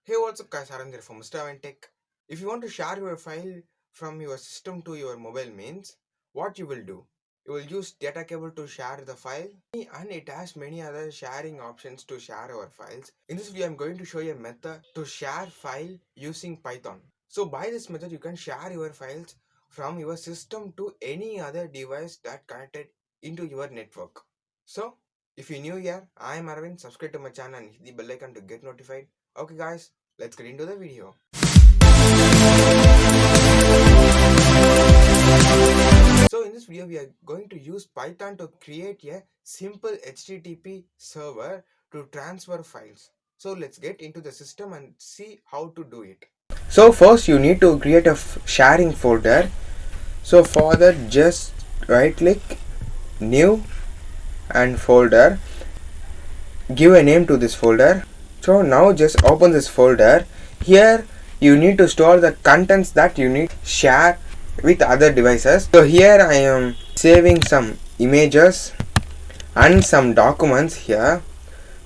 Hey, what's up guys, Aravind here from Aravind Tech. If you want to share your file from your system to your mobile means, what you will do? You will use data cable to share the file and it has many other sharing options to share our files. In this video, I'm going to show you a method to share file using Python. So by this method, you can share your files from your system to any other device that connected into your network. So if you're new here, I'm Aravind. Subscribe to my channel and hit the bell icon to get notified. Okay guys, let's get into the video. So in this video we are going to use Python to create a simple HTTP server to transfer files. So let's get into the system and see how to do it. So first you need to create a sharing folder. So for that just right click new and folder, give a name to this folder. So now just open this folder. Here you need to store the contents that you need share with other devices. So here I am saving some images and some documents here.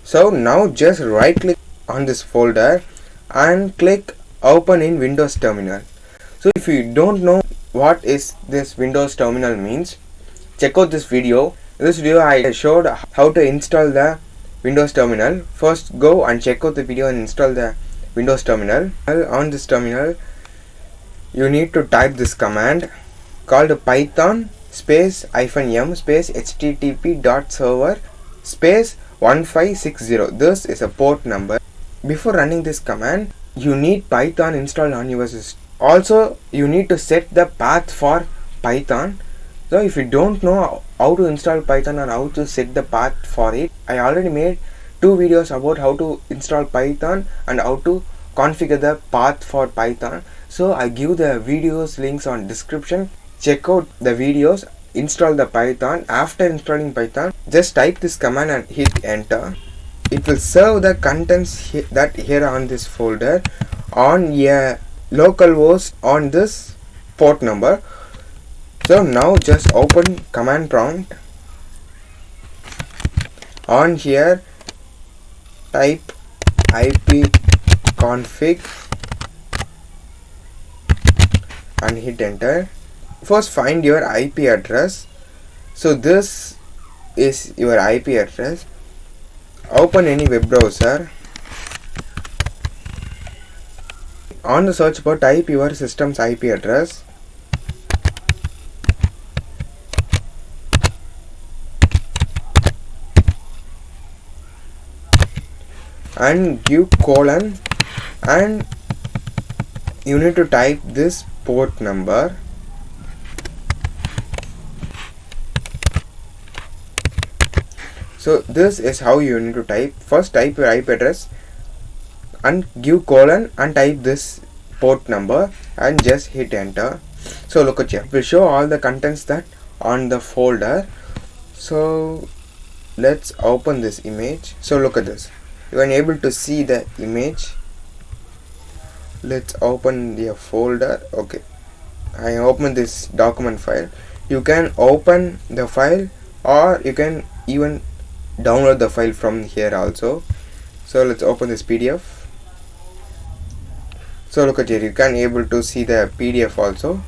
So now just right click on this folder and click open in Windows terminal. So if you don't know what is this Windows terminal means, check out this video. In this video I showed how to install the Windows terminal. First go and check out the video and install the Windows terminal. On this terminal you need to type this command called python space -m space http.server space 1560. This is a port number. Before running this command you need Python installed on your system. Also you need to set the path for Python. So if you don't know how to install Python or how to set the path for it, I already made 2 videos about how to install Python and how to configure the path for Python. So I give the videos links on description. Check out the videos, install the Python. After installing Python, just type this command and hit enter. It will serve the contents that here on this folder on a local host on this port number. So now just open command prompt. On here type ipconfig and hit enter. First find your IP address. So this is your IP address. Open any web browser. On the search bar type your system's IP address. And give colon and you need to type this port number. So this is how you need to type. First type your IP address and give colon and type this port number and just hit enter. So look at here, it will show all the contents that on the folder. So let's open this image. So look at this, you are able to see the image. Let's open the folder. Okay, I open this document file. You can open the file or you can even download the file from here also. So let's open this PDF. So look at here, you can able to see the PDF also.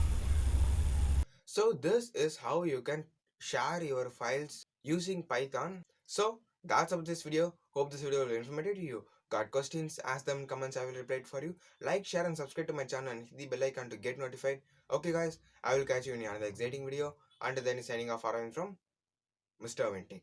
So this is how you can share your files using Python. So that's about this video. Hope this video will be informative to you. Got questions? Ask them in comments. I will reply it for you. Like, share and subscribe to my channel and hit the bell icon to get notified. Okay guys, I will catch you in another exciting video. Until then, signing off, Aravind from Mr. Aravind Tech.